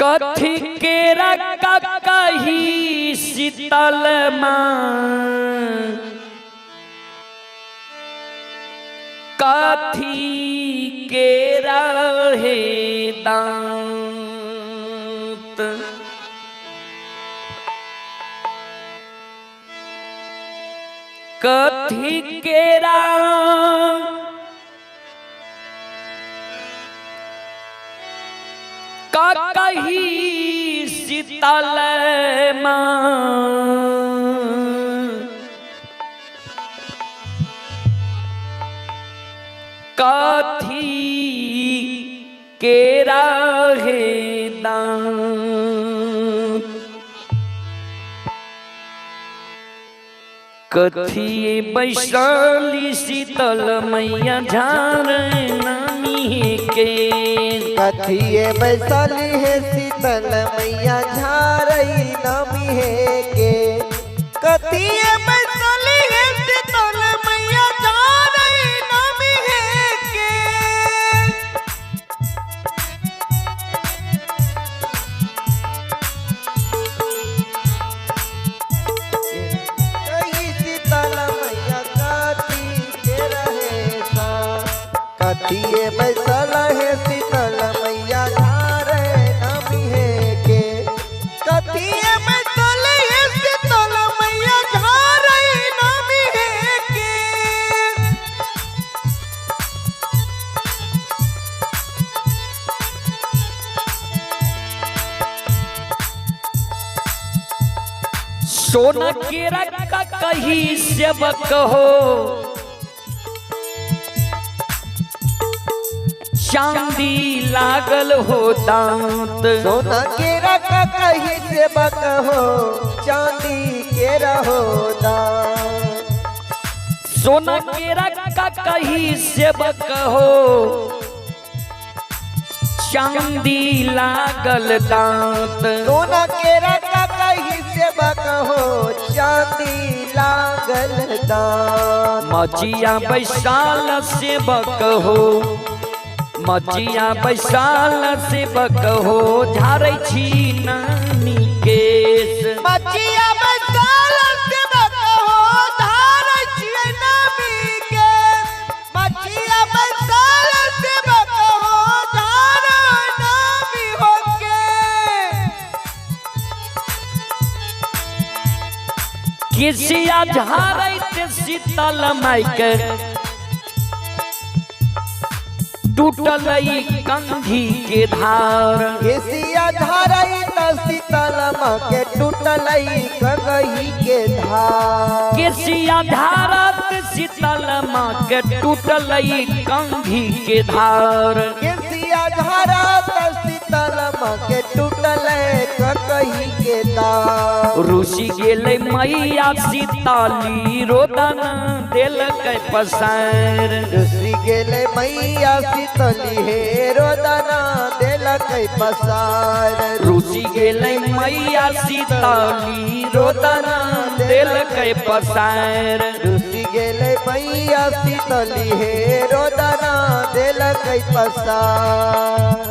कथी केरा का कही शीतल माँ, कथी केरा है दांत, कथी केरा का कही शीतल माँ, कथी केरा है दांत, कथी वैशाली शीतल मैया झार नामी के, कथी वैशाली है शीतल मैया झारई नामी है के, कथी वैशाली है शीतल मैया झारई नामी है के, कही शीतल मैया कथी के रहे सा, कथी बैसल है शीतल मैया झारे नामी है के, कथी बैसल है शीतल मैया झारे नामी है के, सोना केरा का कही सेवक हो, चांदी लागल हो दांत, सोना केरा का कही सेवक हो, चांदी केरा हो दांत, सोना केरा का कही सेवक हो, चांदी लागल दांत, सोना केरा का कही सेवक हो, चांदी लागल दांत, मचिया बैसाल सेवक हो, मचिया बैसाल सेवक हो, झारै छी नानी केस, मचिया बैसाल सेवक हो, झारै छी नानी केस, मचिया बैसाल सेवक हो, झारै नामी हो के, केसिया झारैत शीतल माई के, टूटल कंघी के धार, केसिया झारई त शीतल माँ के टूटल कंघी के धार, केसिया धारत शीतल माँ के टूटल कंघी के धार, केसिया झारत शीतल माँ के टूटल कंघी के धार, रूसी गेले मैया सीताली रोदन देलक पसार, रूसी गेले मैया शीतली हे रोदना देलक पसार, रूसी गेले मैया सीताली रोदना देलक पसार, रूसी गेले मैया शीतली हे रोदना देलक पसार,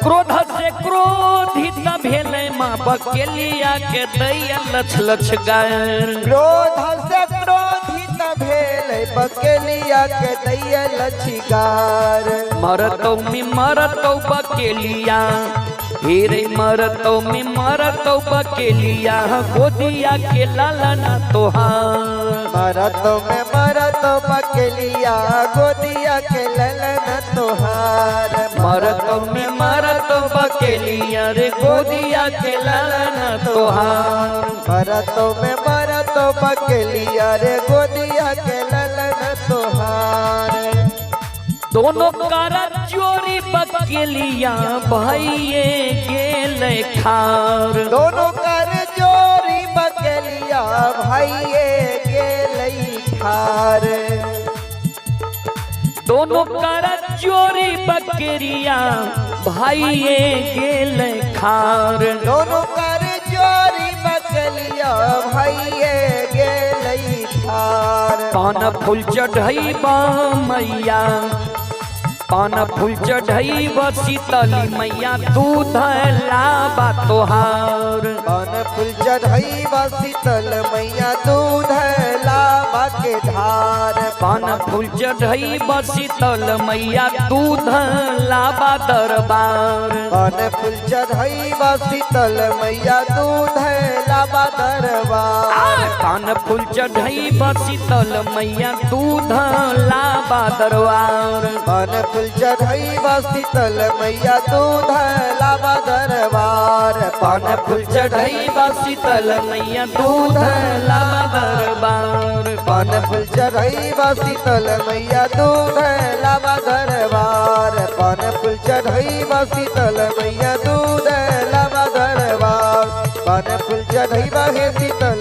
क्रोध से क्रोधित भेले माँ बकेलिया के दैया लछ लछ गायर, क्रोध से क्रोधित भेले बकेलिया के दैया लछगार, मरतो में मरतो बकेलिया, हेरे मरतो में मरतो बकेलिया, गोदिया के लालना तोहार, मरतो में मरतो बकेलिया, गोदिया के ललन तोहार, मरतो में मरतो बकेलिया रे गोदिया के लालना तोहार, मरतो में मरतो बकेलिया रे गोदिया के ललन तोहार, दोनों कारा चोरी बकेलिया भाइये गेले खार, दोनों कर जोरी बकेलिया भाइये गेलई ठार, दोनों कारा चोरी बकरिया भाइये गेले खार, दोनों कर जोरी बकेलिया भाइये गेलई ठार, पान फूल चढ़ैबा मैया, पान फूल चढ़ई व शीतली मैया दूध लाबा तोहार। पान फूल चढ़ई व शीतल मैया दूध लाबा के धार। पान फूल चढ़ई व शीतल मैया दूध लाबा दरबार। पान फूल चढ़ई व शीतल मैया दूध लाबा दरबार। पान फूल चढ़ई व शीतल मैया दूध लाबा दरबार। पान फूल चढ़ई व शीतल मैया दूध लाबा दरबार। पान फूल चढ़ई व शीतल मैया दूध लाबा दरबार। पान फूल चढ़ई व शीतल मैया दूध लाबा दरबार। पान फूल चढ़ई व शीतल मैया दूध लाबा दरबार। पान फूल चढ़ई व शीतल